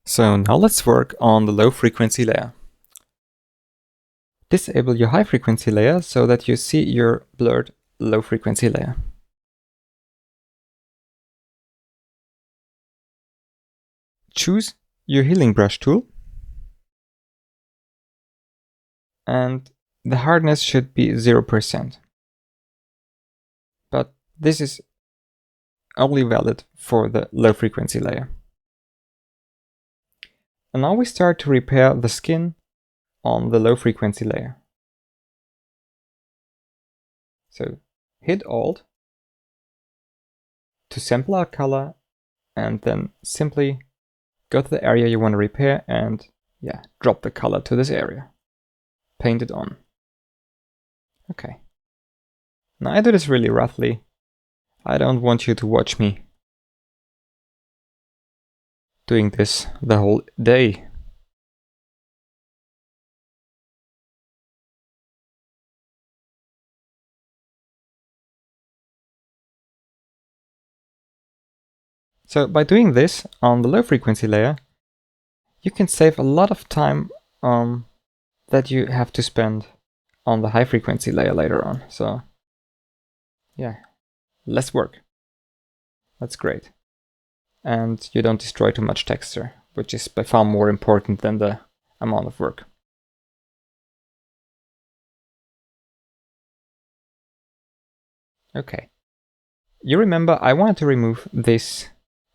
So now let's work on the low frequency layer. Disable your high frequency layer so that you see your blurred low frequency layer. Choose your healing brush tool, and the hardness should be 0%. But this is only valid for the low frequency layer. And now we start to repair the skin on the low frequency layer. So hit Alt to sample our color and then simply go to the area you want to repair and drop the color to this area. Paint it on. Okay. Now I do this really roughly. I don't want you to watch me doing this the whole day. So by doing this on the low frequency layer, you can save a lot of time that you have to spend on the high frequency layer later on. So yeah, less work. That's great. And you don't destroy too much texture, which is by far more important than the amount of work. Okay. You remember I wanted to remove this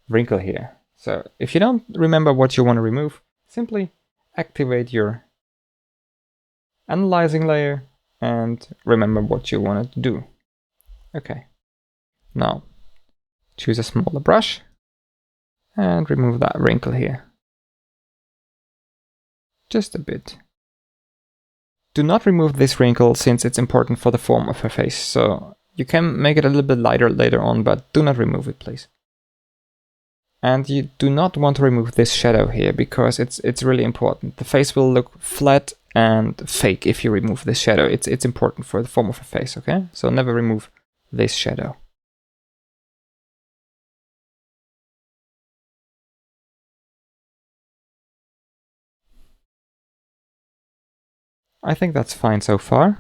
wrinkle here. So if you don't remember what you want to remove, simply activate your analyzing layer and remember what you wanted to do. Okay. Now choose a smaller brush and remove that wrinkle here. Just a bit. Do not remove this wrinkle since it's important for the form of her face, so you can make it a little bit lighter later on, but do not remove it, please. And you do not want to remove this shadow here because it's really important. The face will look flat and fake if you remove this shadow. It's important for the form of a face, okay? So never remove this shadow. I think that's fine so far.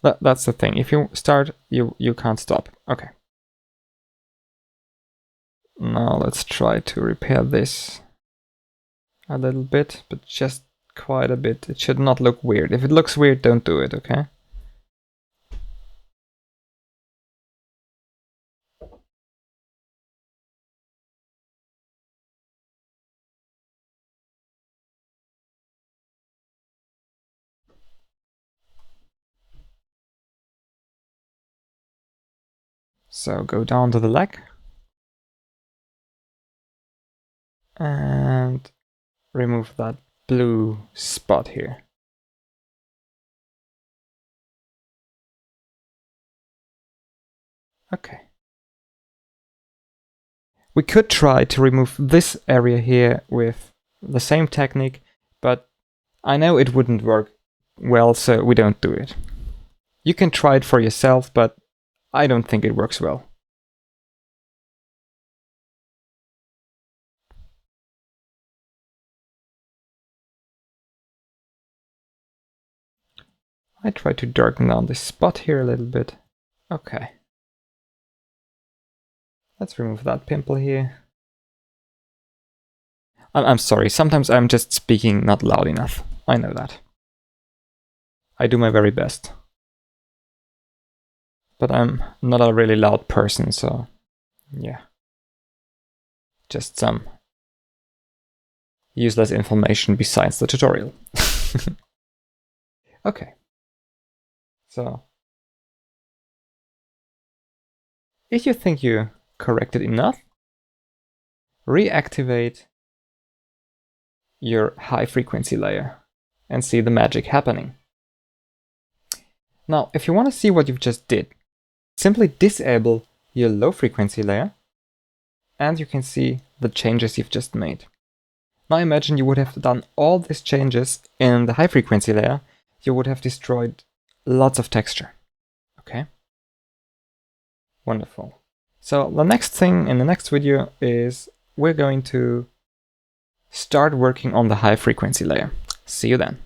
That's the thing. If you start, you can't stop. Okay. Now let's try to repair this a little bit, but just quite a bit. It should not look weird. If it looks weird, don't do it, okay? So go down to the leg and remove that blue spot here. Okay. We could try to remove this area here with the same technique, but I know it wouldn't work well, so we don't do it. You can try it for yourself, but I don't think it works well. I try to darken down this spot here a little bit. Okay. Let's remove that pimple here. I'm sorry, sometimes I'm just speaking not loud enough. I know that. I do my very best. But I'm not a really loud person, so yeah. Just some useless information besides the tutorial. Okay. So, if you think you corrected enough, reactivate your high frequency layer and see the magic happening. Now, if you want to see what you've just did, simply disable your low frequency layer and you can see the changes you've just made. Now imagine you would have done all these changes in the high frequency layer, you would have destroyed lots of texture. Okay? Wonderful. So the next thing in the next video is we're going to start working on the high frequency layer. See you then.